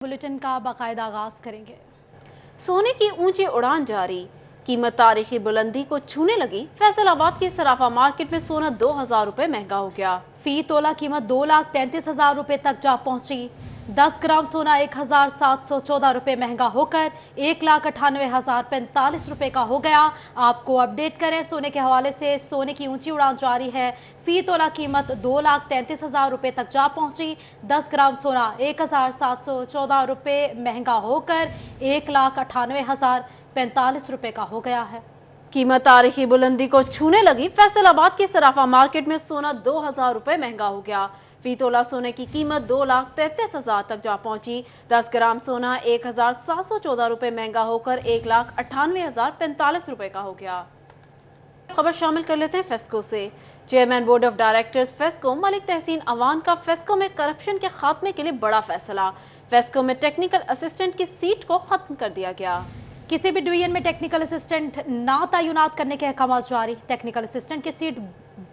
Bulletin का बाकायदा आगाज करेंगे। सोने की ऊंची उड़ान जारी, कीमत तारीखी बुलंदी को छूने लगी। फैसलाबाद की सराफा मार्केट में सोना 2000 रुपए महंगा हो गया। फी तोला कीमत 2,33,000 रुपए तक जा पहुंची। 10 ग्राम सोना 1,714 रुपए महंगा होकर 1,98,045 रुपए का हो गया। आपको अपडेट करें सोने के हवाले से, सोने की ऊंची उड़ान जारी है। फी तोला कीमत 2,33,000 रुपए तक जा पहुंची। 10 ग्राम सोना 1,714 रुपए महंगा होकर 1,98,045 रुपए का हो गया है। कीमत तारीखी बुलंदी को छूने लगी। फैसलाबाद की सराफा मार्केट में सोना 2000 रुपए महंगा हो गया। फी तोला सोने की कीमत 2,33,000 तक जा पहुंची। 10 ग्राम सोना 1,714 रुपए महंगा होकर 1,98,045 रुपए का हो गया। खबर शामिल कर लेते हैं फेस्को से। Chairman board of directors FESCO Malik Tehseen Awan का फेस्को में करप्शन के खात्मे के लिए बड़ा फैसला। फेस्को में टेक्निकल असिस्टेंट की सीट को खत्म कर दिया गया। किसी भी डिवीजन में टेक्निकल असिस्टेंट ना तैनात करने के अहकाम जारी। टेक्निकल असिस्टेंट की सीट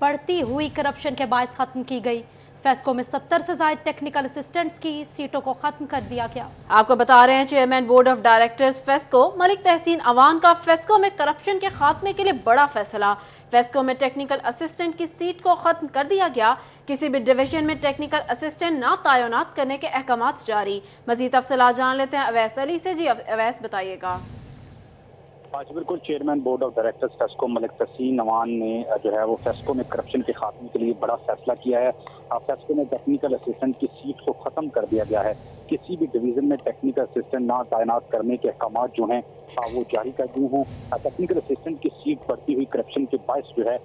बढ़ती हुई करप्शन के बायस खत्म की गई। फेस्को में 70 से ज्यादा टेक्निकल असिस्टेंट्स की सीटों को खत्म कर दिया गया। आपको बता रहे हैं chairman board of directors FESCO Malik Tehseen Awan का फेस्को में करप्शन के खात्मे के लिए बड़ा फैसला। फेस्को में टेक्निकल असिस्टेंट की सीट को खत्म कर दिया गया। किसी भी डिवीजन में टेक्निकल असिस्टेंट ना तैनात करने के अहकाम जारी। मजीद तफसीलात जान लेते हैं अवैस अली से। जी अवैस, बताइएगा। आज बिल्कुल chairman board of directors FESCO Malik Tehseen Awan ने जो है वो फेस्को में करप्शन के खात्मे के लिए बड़ा फैसला किया है। फेस्को में टेक्निकल असिस्टेंट की सीट को खत्म कर दिया गया है। किसी भी डिवीजन में टेक्निकल असिस्टेंट ना तैनात करने के अहकाम जो हैं वो जारी कर दिए हैं। टेक्निकल असिस्टेंट की सीट बढ़ती हुई करप्शन के बायस जो है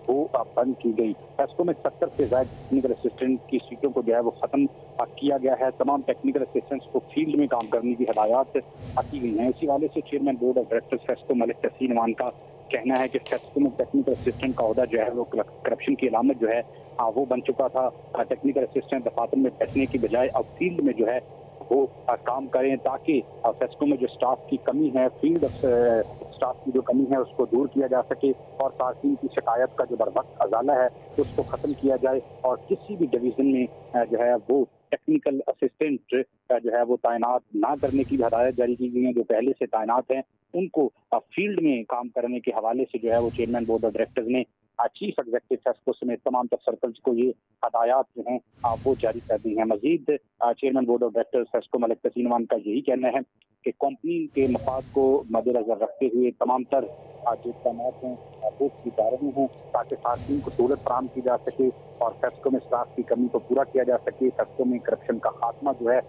वो बंद की गई। फेस्को में 70 से ज्यादा टेक्निकल असिस्टेंट की सीटों को जो है वो खत्म किया गया है। तमाम टेक्निकल असिस्टेंट्स को फील्ड में काम करने की हिदायत की गई हैं। इसी वाले से chairman board of directors FESCO Malik Tehseen Awan का कहना है कि फेस्को में टेक्निकल असिस्टेंट का ओहदा जो है वो करप्शन की अलामत जो है वो बन चुका था। टेक्निकल असिस्टेंट दफातर में बैठने की बजाय अब फील्ड में जो है वो काम करें, ताकि फेस्को में जो स्टाफ की कमी है, फील्ड स्टाफ की जो कमी है उसको दूर किया जा सके और सार्फिन की शिकायत का जो बरवक्त अजाला है उसको खत्म किया जाए और किसी भी डिवीजन में जो है वो टेक्निकल असिस्टेंट जो है वो तैनात ना करने की हदायत जारी की गई है। जो पहले से तैनात हैं उनको फील्ड में काम करने के हवाले से जो है वो चेयरमैन बोर्ड ऑफ डायरेक्टर्स ने चीफ एग्जीक्यूटिव फेस्को समेत तमाम सर्कल्स को ये हदायत जो हैं वो जारी कर दी हैं। मजीद chairman board of directors FESCO Malik Tehseen Awan का यही कहना है कि कंपनी के मफाद को मद्देनजर रखते हुए तमाम तर जो इक़दामात हैं वो की जा रहे हैं ताकि सार्फिन को सहूलत फराहम की जा सके और फेस्को में स्टाफ की कमी को पूरा किया जा सके। फेस्को में करप्शन का खात्मा जो है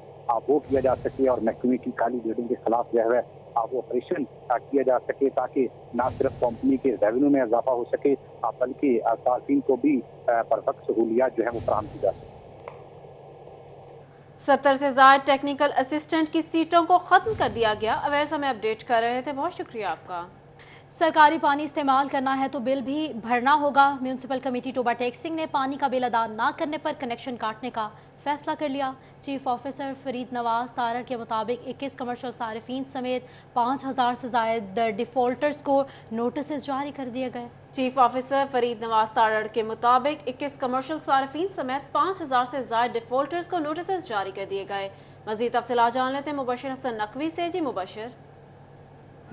वो किया जा सके और महकमे की काली जेबों के खिलाफ जो है वो ऑपरेशन किया जा सके ताकि ना सिर्फ कंपनी के रेवेन्यू में इजाफा हो सके बल्कि सार्फिन को भी बरवक्त सहूलियात जो है वो फराहम की जा सके। 70 से ज्यादा टेक्निकल असिस्टेंट की सीटों को खत्म कर दिया गया। अवैस हमें अपडेट कर रहे थे, बहुत शुक्रिया आपका। सरकारी पानी इस्तेमाल करना है तो बिल भी भरना होगा। म्यूनिसिपल कमेटी टोबा टैक्सिंग ने पानी का बिल अदा ना करने पर कनेक्शन काटने का फैसला कर लिया। चीफ ऑफिसर फरीद नवाज तारड़ के मुताबिक 21 कमर्शियल सारिफीन समेत 5000 से ज्यादा डिफॉल्टर्स को नोटिस जारी कर दिए गए। चीफ ऑफिसर फरीद नवाज तारड़ के मुताबिक 21 कमर्शियल सारिफीन समेत 5000 से ज्यादा डिफॉल्टर्स को नोटिस जारी कर दिए गए। मजीद तफसीलात जान लेते हैं मुबशर हसन नकवी से। जी मुबशर।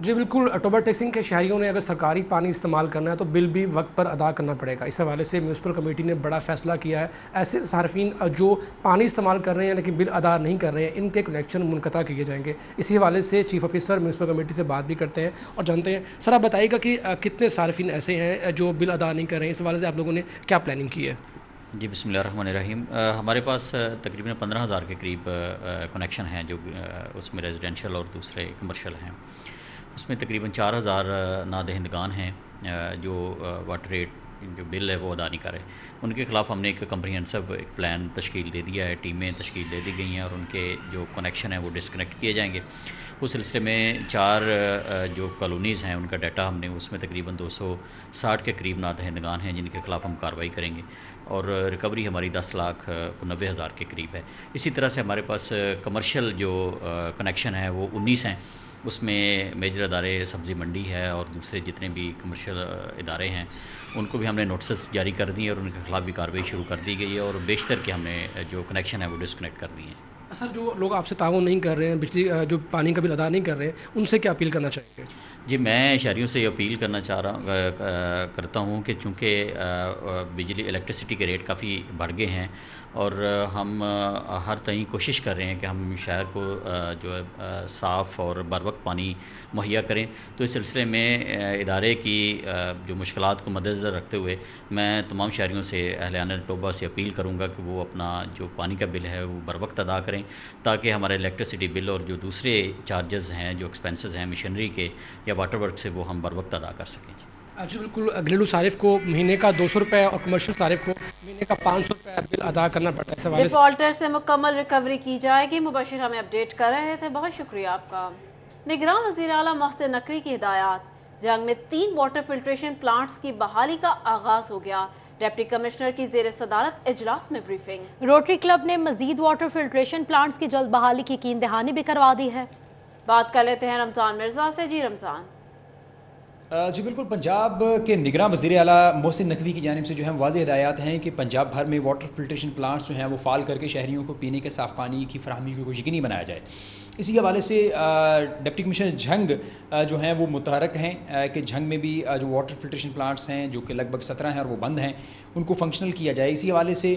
जी बिल्कुल, टोबा टैक्सिंग के शहरियों ने अगर सरकारी पानी इस्तेमाल करना है तो बिल भी वक्त पर अदा करना पड़ेगा। इस हवाले से म्यूनसिपल कमेटी ने बड़ा फैसला किया है। ऐसे सार्फिन जो पानी इस्तेमाल कर रहे हैं लेकिन बिल अदा नहीं कर रहे हैं, इनके कनेक्शन मुनक़ता किए जाएंगे। इसी हवाले से चीफ ऑफिसर म्यूनसिपल कमेटी से बात भी करते हैं और जानते हैं। सर आप बताइएगा कि कितने सार्फिन ऐसे हैं जो बिल अदा नहीं कर रहे हैं, इस हवाले से आप लोगों ने क्या प्लानिंग की है? जी बिस्मिल्लाहिर्रहमानिर्रहीम। हमारे पास तकरीबन 15,000 के करीब कनेक्शन हैं जो उसमें रेजिडेंशियल और दूसरे कमर्शियल हैं। उसमें तकरीबन 4,000 नादहिंदगान हैं जो वाटर रेट जो बिल है वो अदा नहीं कर रहे। उनके खिलाफ हमने एक कम्प्रीहेंसिव एक प्लान तश्कील दे दिया है, टीमें तश्कील दे दी गई हैं और उनके जो कनेक्शन हैं वो डिस्कनेक्ट किए जाएंगे। उस सिलसिले में 4 जो कॉलोनीज़ हैं उनका डाटा हमने उसमें तकरीबन 260 के करीब नादहिंदगान हैं जिनके खिलाफ हम कार्रवाई करेंगे और रिकवरी हमारी 10,90,000 के करीब है। इसी तरह से हमारे पास कमर्शियल जो कनेक्शन है वो 19 हैं। उसमें मेजर अदारे सब्ज़ी मंडी है और दूसरे जितने भी कमर्शियल इदारे हैं उनको भी हमने नोटिस जारी कर दिए और उनके खिलाफ भी कार्रवाई शुरू कर दी गई है और बेशतर के हमने जो कनेक्शन है वो डिस्कनेक्ट कर दिए हैं। सर, जो लोग आपसे ताउन नहीं कर रहे हैं, बिजली जो पानी का बिल अदा नहीं कर रहे हैं, उनसे क्या अपील करना चाहिए? जी, मैं शहरियों से अपील करना करता हूँ कि चूँकि बिजली इलेक्ट्रिसिटी के रेट काफ़ी बढ़ गए हैं और हम हर तय कोशिश कर रहे हैं कि हम शहर को जो है साफ़ और बर वक्त पानी मुहैया करें। तो इस सिलसिले में इदारे की जो मुश्किलात को मद्देनज़र रखते हुए मैं तमाम शहरियों से, अहलियान टोबा से अपील करूँगा कि वो अपना जो पानी का बिल है वो बर वक्त अदा करें, ताकि हमारे इलेक्ट्रिसिटी बिल और जो दूसरे चार्जेस हैं, जो एक्सपेंसेस हैं मशीनरी के या वाटर वर्क से, वो हम बर वक्त अदा कर सकें। जी बिल्कुल, घरेलू सारिफ को महीने का 200 रुपये और कमर्शियल सारिफ को महीने का 500 रुपये बिल अदा करना पड़ता है। डिफॉल्टर से मुकम्मल रिकवरी की जाएगी। मुबशिर हमें अपडेट कर रहे थे, बहुत शुक्रिया आपका। निगरान वज़ीर आला मोहसिन नकवी की हिदायत। जंग में 3 वाटर फिल्ट्रेशन प्लांट्स की बहाली का आगाज हो गया। डिप्टी कमिश्नर की जेर सदारत इजलास में ब्रीफिंग। रोटरी क्लब ने मजीद वाटर फिल्ट्रेशन प्लांट्स की जल्द बहाली की यकीन दहानी भी करवा दी है। बात कर लेते हैं रमजान मिर्जा से। जी रमजान। जी बिल्कुल, पंजाब के निगरान वज़ीर आला मोहसिन नकवी की जानिब से जो है वाज़ेह हिदायत हैं कि पंजाब भर में वाटर फिल्ट्रेशन प्लांट्स जो हैं वो फाल करके शहरियों को पीने के साफ़ पानी की फराहमी को यकीनी बनाया जाए। इसी हवाले से डिप्टी कमिश्नर झंग जो हैं वो मुतहरक हैं कि झंग में भी जो वाटर फिल्ट्रेशन प्लांट्स हैं, जो कि लगभग 17 हैं और वो बंद हैं, उनको फंक्शनल किया जाए। इसी हवाले से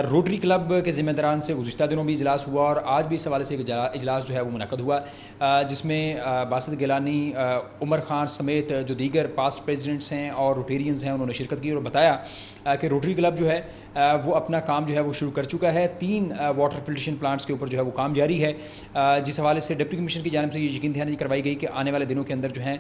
रोटरी क्लब के ज़िम्मेदारान से गुज़िश्ता दिनों भी इजलास हुआ और आज भी इस हवाले से इजलास जो है वो मुनक़द हुआ, जिसमें बासित गिलानी, उमर खान समेत जो दीगर पास्ट प्रेसिडेंट्स हैं और रोटेरियंस हैं, उन्होंने शिरकत की और बताया कि रोटरी क्लब जो है वो अपना काम जो है वो शुरू कर चुका है। 3 वाटर फिल्ट्रेशन प्लांट्स के ऊपर जो है वो काम जारी है, जिस हवाले से डिप्टी कमिश्नर की जानिब से ये यकीन दहानी करवाई गई कि आने वाले दिनों के अंदर जो है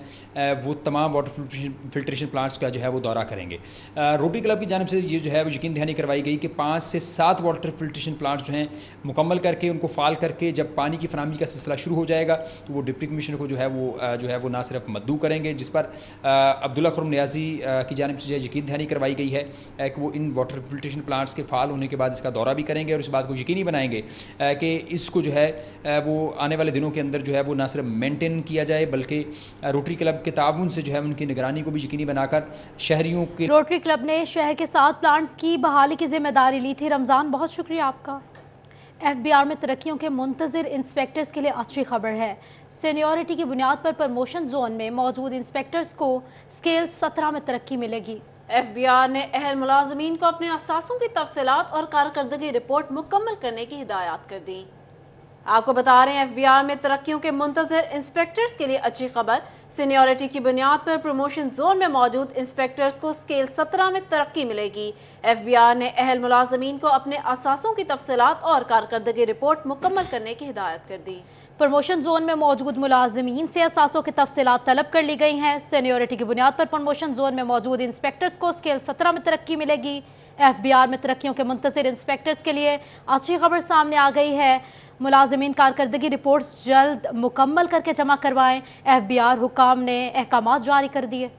वो तमाम वाटर फिल्ट्रेशन प्लांट्स का जो है वो दौरा करेंगे। रोटरी क्लब की जानिब से ये जो है वो यकीन दहानी करवाई गई कि 5 से 7 वाटर फिल्ट्रेशन प्लांट्स जो हैं मुकम्मल करके, उनको फाल करके जब पानी की फराहमी का सिलसिला शुरू हो जाएगा तो वो डिप्टी कमिश्नर को जो है वो ना सिर्फ मद्दू करेंगे, जिस पर अब्दुल्ला खुर्रम नियाज़ी की जानिब से यकीन दहानी करवाई गई है कि वो इन वाटर फिल्ट्रेशन प्लांट्स के फाल होने के बाद इसका दौरा भी करेंगे और इस बात को यकीनी बनाएंगे कि इसको जो है वो आने वाले दिनों के अंदर जो है वो ना सिर्फ मेंटेन किया जाए बल्कि रोटरी क्लब के ताउन से जो है उनकी निगरानी को भी यकीनी बनाकर शहरियों के। रोटरी क्लब ने शहर के 7 प्लांट्स की बहाली की जिम्मेदारी ली थी। रमजान, बहुत शुक्रिया आपका। FBR में तरक्कियों के मुंतजिर इंस्पेक्टर्स के लिए अच्छी खबर है। सीनियरिटी की बुनियाद पर प्रमोशन जोन में मौजूद इंस्पेक्टर्स को स्केल 17 में तरक्की मिलेगी। FBR ने अहल मुलाजमीन को अपने असासों की तफसीलात और कारकर्दगी रिपोर्ट मुकम्मल करने की हिदायत कर दी। आपको बता रहे हैं FBR में तरक्कियों के मुंतजिर इंस्पेक्टर्स के लिए अच्छी खबर। सीनियरिटी की बुनियाद पर प्रमोशन जोन में मौजूद इंस्पेक्टर्स को स्केल 17 में तरक्की मिलेगी। FBR ने अहल मुलाजमीन को अपने असासों की तफसीलात और कारकर्दगी रिपोर्ट मुकम्मल करने की हिदायत कर दी। प्रमोशन जोन में मौजूद मुलाजमीन से असासों की तफसीलात तलब कर ली गई हैं। सीनियरिटी की बुनियाद पर प्रमोशन जोन में मौजूद इंस्पेक्टर्स को स्केल 17 में तरक्की मिलेगी। FBR में तरक्कियों के मुंतजिर इंस्पेक्टर्स के लिए अच्छी खबर सामने आ गई है। मुलाजमीन कारकर्दगी रिपोर्ट्स जल्द मुकम्मल करके जमा करवाएं। FBR हुकाम ने अहकामात जारी कर दिए।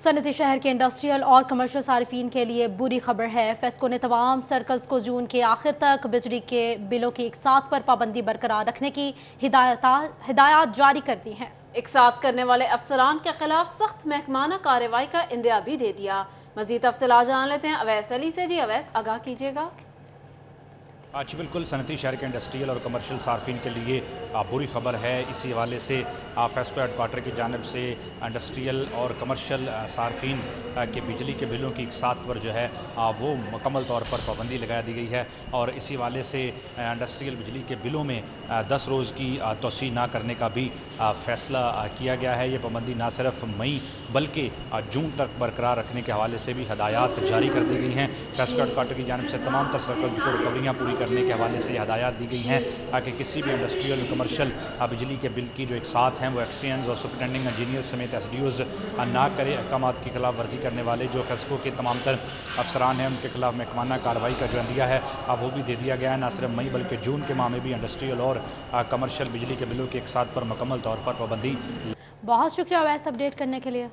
सनती शहर के इंडस्ट्रियल और कमर्शियल सारिफीन के लिए बुरी खबर है। फेस्को ने तमाम सर्कल्स को जून के आखिर तक बिजली के बिलों की एक साथ पर पाबंदी बरकरार रखने की हिदायत जारी कर दी हैं। एक साथ करने वाले अफसरान के खिलाफ सख्त महकमाना कार्रवाई का इंदिया भी दे दिया। मजीद तफसीलात जान लेते हैं अवैस अली से। जी अवैस, आगाह कीजिएगा। जी बिल्कुल, सनती शहर के इंडस्ट्रियल और कमर्शियल सार्फिन के लिए बुरी खबर है। इसी हवाले से फेस्को हेडक्वार्टर की जानिब से इंडस्ट्रियल और कमर्शियल सार्फिन के बिजली के बिलों की एक साथ पर जो है वो मुकम्मल तौर पर पाबंदी लगा दी गई है और इसी हवाले से इंडस्ट्रियल बिजली के बिलों में 10 रोज़ की तोसी ना करने का भी फैसला किया गया है। ये पाबंदी ना सिर्फ मई बल्कि जून तक बरकरार रखने के हवाले से भी हदायत जारी कर दी गई हैं। फेस्को हेडक्वार्टर की जानिब से तमाम तर सर्कल को रिकवरियाँ पूरी करने के हवाले से हदायत दी गई हैं ताकि किसी भी इंडस्ट्रियल कमर्शियल बिजली के बिल की जो एक साथ हैं वो एक्सचेंज और सुपरिटेंडिंग इंजीनियर समेत SDOs ना करे। अहकाम की खिलाफ वर्जी करने वाले जो फेस्को के तमाम तर अफसरान हैं उनके खिलाफ महकमाना कार्रवाई का जो अंदिया है वो भी दे दिया गया है। न सिर्फ मई बल्कि जून के माह में भी इंडस्ट्रियल और कमर्शियल बिजली के बिलों की एक साथ पर मुकम्मल तौर पर पाबंदी। बहुत शुक्रिया वैसे अपडेट करने के लिए।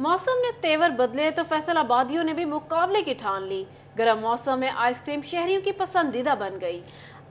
मौसम ने तेवर बदले तो फैसलाबादियों ने भी मुकाबले की ठान ली। गर्म मौसम में आइसक्रीम शहरियों की पसंदीदा बन गई।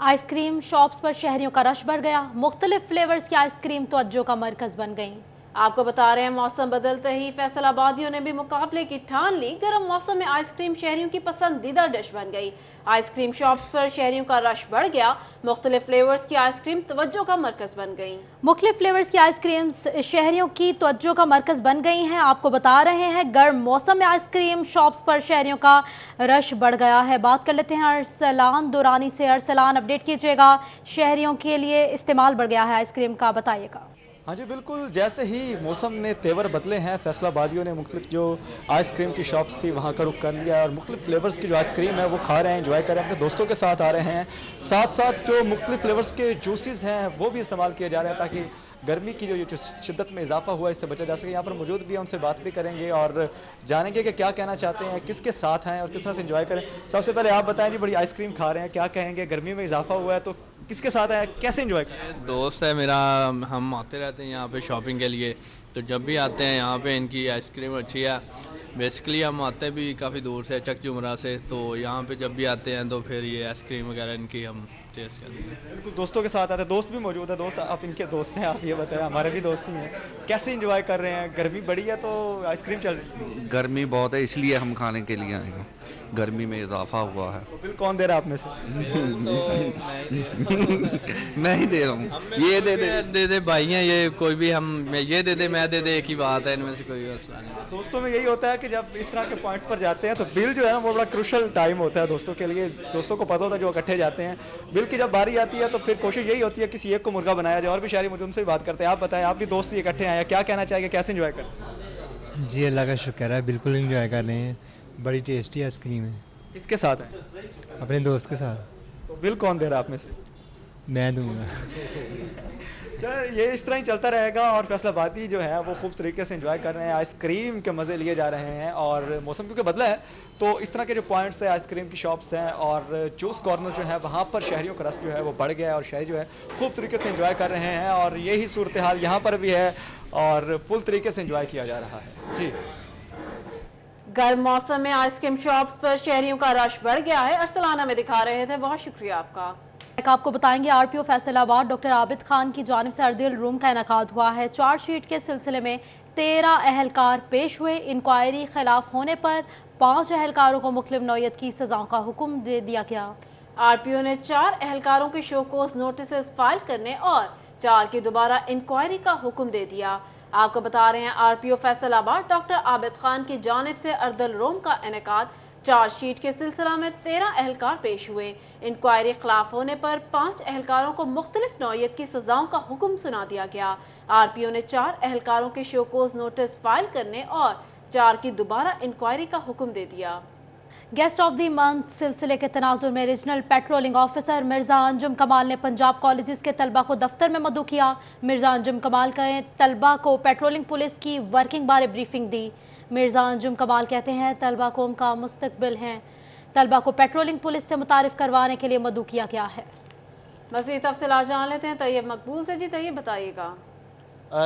आइसक्रीम शॉप्स पर शहरियों का रश बढ़ गया। मुख्तलिफ फ्लेवर्स की आइसक्रीम तवज्जो का मरकज बन गई। आपको बता रहे हैं मौसम बदलते ही फैसलाबादियों ने भी मुकाबले की ठान ली। गर्म मौसम में आइसक्रीम शहरियों की पसंदीदा डिश बन गई। आइसक्रीम शॉप्स पर शहरियों का रश बढ़ गया। मुख्तलिफ फ्लेवर्स की आइसक्रीम तवज्जो का मरकज बन गई। मुख्तलिफ फ्लेवर्स की आइसक्रीम शहरियों की तवज्जो का मरकज बन गई हैं। आपको बता रहे हैं गर्म मौसम में आइसक्रीम शॉप्स पर शहरियों का रश बढ़ गया है। बात कर लेते हैं अरसलान दुरानी से। अरसलान, अपडेट कीजिएगा, शहरियों के लिए इस्तेमाल बढ़ गया है आइसक्रीम का, बताइएगा। हाँ जी बिल्कुल, जैसे ही मौसम ने तेवर बदले हैं, फैसलाबादियों ने मुख्तलिफ जो आइसक्रीम की शॉप्स थी वहाँ का रुख कर लिया और मुख्तलिफ फ्लेवर्स की जो आइसक्रीम है वो खा रहे हैं, एंजॉय कर रहे हैं, अपने दोस्तों के साथ आ रहे हैं। साथ साथ जो मुख्तलिफ फ्लेवर्स के जूसेस हैं वो भी इस्तेमाल किए जा रहे हैं ताकि गर्मी की जो शिद्दत में इजाफा हुआ है इससे बचा जा सके। यहाँ पर मौजूद भी हैं, उनसे बात भी करेंगे और जानेंगे कि क्या कहना चाहते हैं, किसके साथ हैं और किस तरह से एंजॉय करें। सबसे पहले आप बताएं जी, बड़ी आइसक्रीम खा रहे हैं, क्या कहेंगे? गर्मी में इजाफा हुआ है तो किसके साथ हैं, कैसे एंजॉय करें? दोस्त है मेरा, हम आते रहते हैं यहाँ पे शॉपिंग के लिए, तो जब भी आते हैं यहाँ पे इनकी आइसक्रीम अच्छी है। बेसिकली हम आते भी काफ़ी दूर से, चक जुमरा से, तो यहाँ पे जब भी आते हैं तो फिर ये आइसक्रीम वगैरह इनकी हम टेस्ट करते हैं। बिल्कुल, दोस्तों के साथ आते हैं, दोस्त भी मौजूद है। दोस्त, आप इनके दोस्त हैं, आप ये बताएं, हमारे भी दोस्त ही हैं, कैसे एंजॉय कर रहे हैं? गर्मी बड़ी है तो आइसक्रीम चल रही है। गर्मी बहुत है इसलिए हम खाने के लिए आए हैं, गर्मी में इजाफा हुआ है। तो बिल कौन दे रहा है आप में से? मैं ही दे रहा हूँ। ये दे दे भाई हैं ये, कोई भी हम ये दे दे मैं दे दे, एक ही बात है, इनमें से कोई मसला नहीं। दोस्तों में यही होता है कि जब इस तरह के पॉइंट्स पर जाते हैं तो बिल जो है ना वो बड़ा क्रूशल टाइम होता है दोस्तों के लिए। दोस्तों को पता होता है जो इकट्ठे जाते हैं, बिल की जब बारी आती है तो फिर कोशिश यही होती है किसी एक को मुर्गा बनाया जाए। और भी शायरी मुझे उनसे भी बात करते हैं। आप बताएं, आप भी दोस्त ही इकट्ठे आए हैं, क्या कहना चाहेंगे, कैसे एंजॉय करें? जी अल्लाह का शुक्र है, बिल्कुल एंजॉय कर रहे हैं, बड़ी टेस्टी आइसक्रीम है। किसके साथ है? अपने दोस्त के साथ। तो बिल कौन दे रहा है आप में से? मैं दूंगा। ये इस तरह ही चलता रहेगा और फैसलाबादी जो है वो खूब तरीके से एंजॉय कर रहे हैं, आइसक्रीम के मज़े लिए जा रहे हैं। और मौसम क्योंकि बदला है तो इस तरह के जो पॉइंट्स हैं, आइसक्रीम की शॉप्स हैं और जूस कॉर्नर जो है वहाँ पर शहरियों का रस जो है वो बढ़ गया है और शहरी जो है खूब तरीके से एंजॉय कर रहे हैं। और यही सूरत हाल यहाँ पर भी है और फुल तरीके से एंजॉय किया जा रहा है। जी, गर्म मौसम में आइसक्रीम शॉप्स पर शहरियों का रश बढ़ गया है। अरसलाना में दिखा रहे थे, बहुत शुक्रिया आपका। आपको बताएंगे आरपीओ फैसलाबाद डॉक्टर आबिद खान की जानिब से अर्दिल रूम का इनेकाद हुआ है। चार्जशीट के सिलसिले में 13 अहलकार पेश हुए। इंक्वायरी खिलाफ होने पर 5 अहलकारों को मुख्तलिफ नौयत की सजाओं का हुक्म दे दिया गया। आरपीओ ने 4 अहलकारों के शोकोस नोटिस फाइल करने और 4 की दोबारा इंक्वायरी का हुक्म दे दिया। आपको बता रहे हैं आरपीओ फैसलाबाद डॉक्टर आबिद खान की जानिब से अर्दल रोम का इनेकाद। चार्जशीट के सिलसिला में 13 अहलकार पेश हुए। इंक्वायरी खिलाफ होने पर 5 अहलकारों को मुख्तलिफ नौयत की सजाओं का हुक्म सुना दिया गया। आरपीओ ने 4 अहलकारों के शोकोस नोटिस फाइल करने और 4 की दोबारा इंक्वायरी का हुक्म दे दिया। गेस्ट ऑफ द मंथ सिलसिले के तनाजुर में regional patrolling officer Mirza Anjum Kamal ने पंजाब कॉलेजेस के तलबा को दफ्तर में मदऊ किया। मिर्जा अंजुम कमाल ने तलबा को पेट्रोलिंग पुलिस की वर्किंग बारे ब्रीफिंग दी। मिर्जा अंजुम कमाल कहते हैं तलबा कौम का मुस्तकबिल हैं। तलबा को पेट्रोलिंग पुलिस से मुतारिफ करवाने के लिए मदऊ किया गया है। मज़ीद तफसीलात जान लेते हैं तैयब मकबूल से। जी तैयब बताइएगा।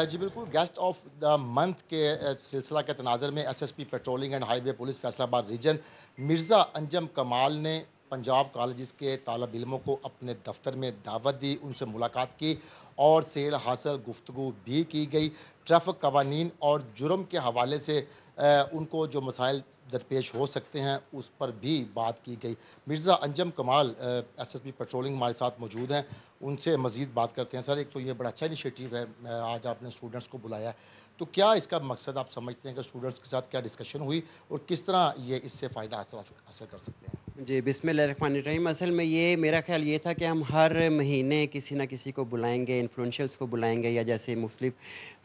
जी बिल्कुल, गेस्ट ऑफ द मंथ के सिलसिला के तनाज़र में SSP patrolling and highway police Faisalabad region Mirza Anjum Kamal ने पंजाब कॉलेजेस के तालब इल्मों को अपने दफ्तर में दावत दी, उनसे मुलाकात की और सेल हासिल गुफ्तगू भी की गई। ट्रैफिक कवानीन और जुर्म के हवाले से उनको जो मसाइल दरपेश हो सकते हैं उस पर भी बात की गई। मिर्ज़ा अंजुम कमाल एसएसपी पेट्रोलिंग हमारे साथ मौजूद हैं, उनसे मज़ीद बात करते हैं। सर, एक तो ये बड़ा अच्छा इनिशिएटिव है, आज आपने स्टूडेंट्स को बुलाया, तो क्या इसका मकसद आप समझते हैं कि स्टूडेंट्स के साथ क्या डिस्कशन हुई और किस तरह ये इससे फ़ायदा हासिल कर सकते हैं? जी बिस्मिल्लाहिर्रहमानिर्रहीम। असल में ये मेरा ख्याल ये था कि हम हर महीने किसी ना किसी को बुलाएंगे, इन्फ्लुएंशियल्स को बुलाएंगे या जैसे मुख्तलिफ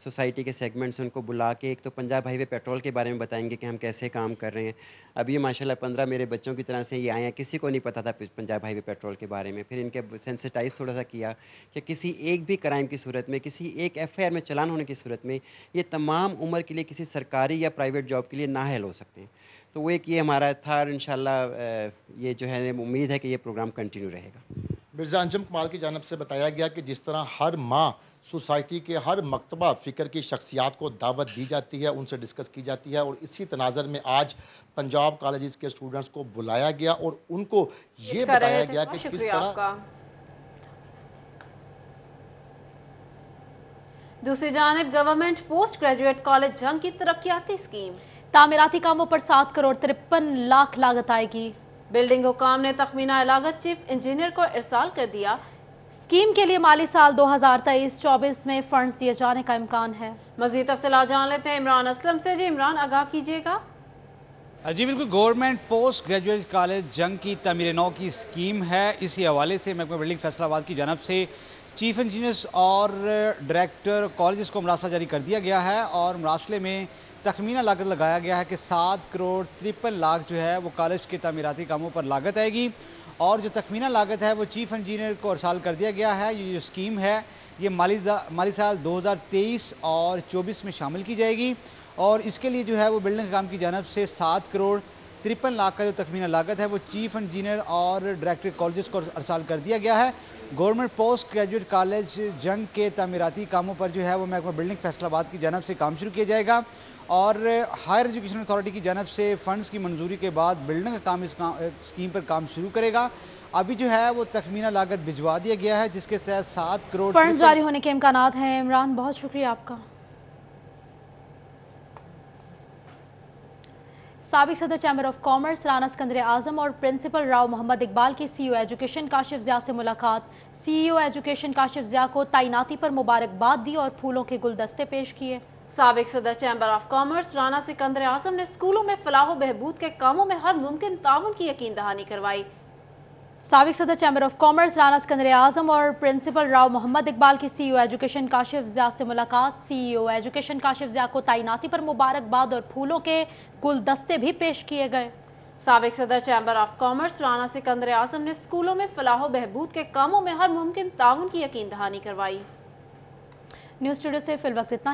सोसाइटी के सेगमेंट्स उनको बुला के एक तो पंजाब हाईवे पेट्रोल के बारे में बताएंगे कि हम कैसे काम कर रहे हैं। अभी माशाल्लाह 15 मेरे बच्चों की तरह से ये आए हैं, किसी को नहीं पता था पंजाब हाईवे पेट्रोल के बारे में। फिर इनके सेंसिटाइज थोड़ा सा किया कि किसी एक भी क्राइम की सूरत में, किसी एक FIR में चलान होने की सूरत में ये तमाम उम्र के लिए किसी सरकारी या प्राइवेट जॉब के लिए नाअहल हो सकते हैं। तो वो एक ये हमारा था और इंशाल्लाह ये जो है उम्मीद है कि ये प्रोग्राम कंटिन्यू रहेगा। मिर्ज़ा अंजुम कमाल की जानिब से बताया गया कि जिस तरह हर माह सोसाइटी के हर मकतबा फ़िक्र की शख्सियात को दावत दी जाती है, उनसे डिस्कस की जाती है और इसी तनाज़र में आज पंजाब कॉलेजेस के स्टूडेंट्स को बुलाया गया और उनको ये बताया गया कि किस तरह। दूसरी जानिब गवर्नमेंट पोस्ट ग्रेजुएट कॉलेज जंग की तरक्याती स्कीम। तामीराती कामों पर 7 करोड़ 53 लाख लागत आएगी। बिल्डिंग हुकाम ने तखमीना लागत चीफ इंजीनियर को इरसाल कर दिया। स्कीम के लिए माली साल 2023-24 में फंड्स दिए जाने का इम्कान है। मजीद तफसीलात जान लेते हैं इमरान असलम से। जी इमरान, आगाह कीजिएगा। जी बिल्कुल, गवर्नमेंट पोस्ट ग्रेजुएट कॉलेज जंग की तमीर नौ की स्कीम है। इसी हवाले से महकमा बिल्डिंग फैसलाबाद की जानब से चीफ इंजीनियर्स और डायरेक्टर कॉलेज को मरासला जारी कर दिया गया है और मरासले में तखमीना लागत लगाया गया है कि 7 करोड़ 53 लाख जो है वो कॉलेज के तमीराती कामों पर लागत आएगी और जो तखमीना लागत है वो चीफ इंजीनियर को अरसाल कर दिया गया है। ये जो स्कीम है ये माली साल 2023 और 24 में शामिल की जाएगी और इसके लिए जो है वो बिल्डिंग काम की जानब से 7 करोड़ 53 लाख का जो तखमीना लागत है वो चीफ इंजीनियर और डायरेक्टर कॉलेज को अरसाल कर दिया गया है। गवर्नमेंट पोस्ट ग्रेजुएट कॉलेज जंग के तमीराती कामों पर जो है वो महकमा बिल्डिंग फैसलाबाद की जानब से काम शुरू किया जाएगा और हायर एजुकेशन अथॉरिटी की जानब से फंड्स की मंजूरी के बाद बिल्डिंग का काम इस स्कीम पर काम शुरू करेगा। अभी जो है वो तखमीना लागत भिजवा दिया गया है जिसके तहत 7 करोड़ फंड जारी होने के इम्कानात हैं। इमरान, बहुत शुक्रिया आपका। साबिक सदर chamber of commerce Rana Sikandar Azam और प्रिंसिपल राव मोहम्मद इकबाल की सीईओ एजुकेशन काशिफ जिया से मुलाकात। सीईओ एजुकेशन काशिफ जिया को तैनाती पर मुबारकबाद दी और फूलों के गुलदस्ते पेश किए। साबिक सदर chamber of commerce Rana Sikandar Azam ने स्कूलों में फलाह व बहबूद के कामों में हर मुमकिन ताउन की यकीन दहानी करवाई। साबिक सदर chamber of commerce Rana Sikandar Azam और प्रिंसिपल राव मोहम्मद इकबाल की सीईओ एजुकेशन काशिफ जिया से मुलाकात। सीईओ एजुकेशन काशिफ जिया को तैनाती पर मुबारकबाद और फूलों के गुलदस्ते भी पेश किए गए। साबिक सदर chamber of commerce Rana Sikandar Azam ने स्कूलों में फलाह व बहबूद के कामों में हर मुमकिन ताउन की यकीन दहानी करवाई। न्यूज़ स्टूडियो से फिल वक्त इतना।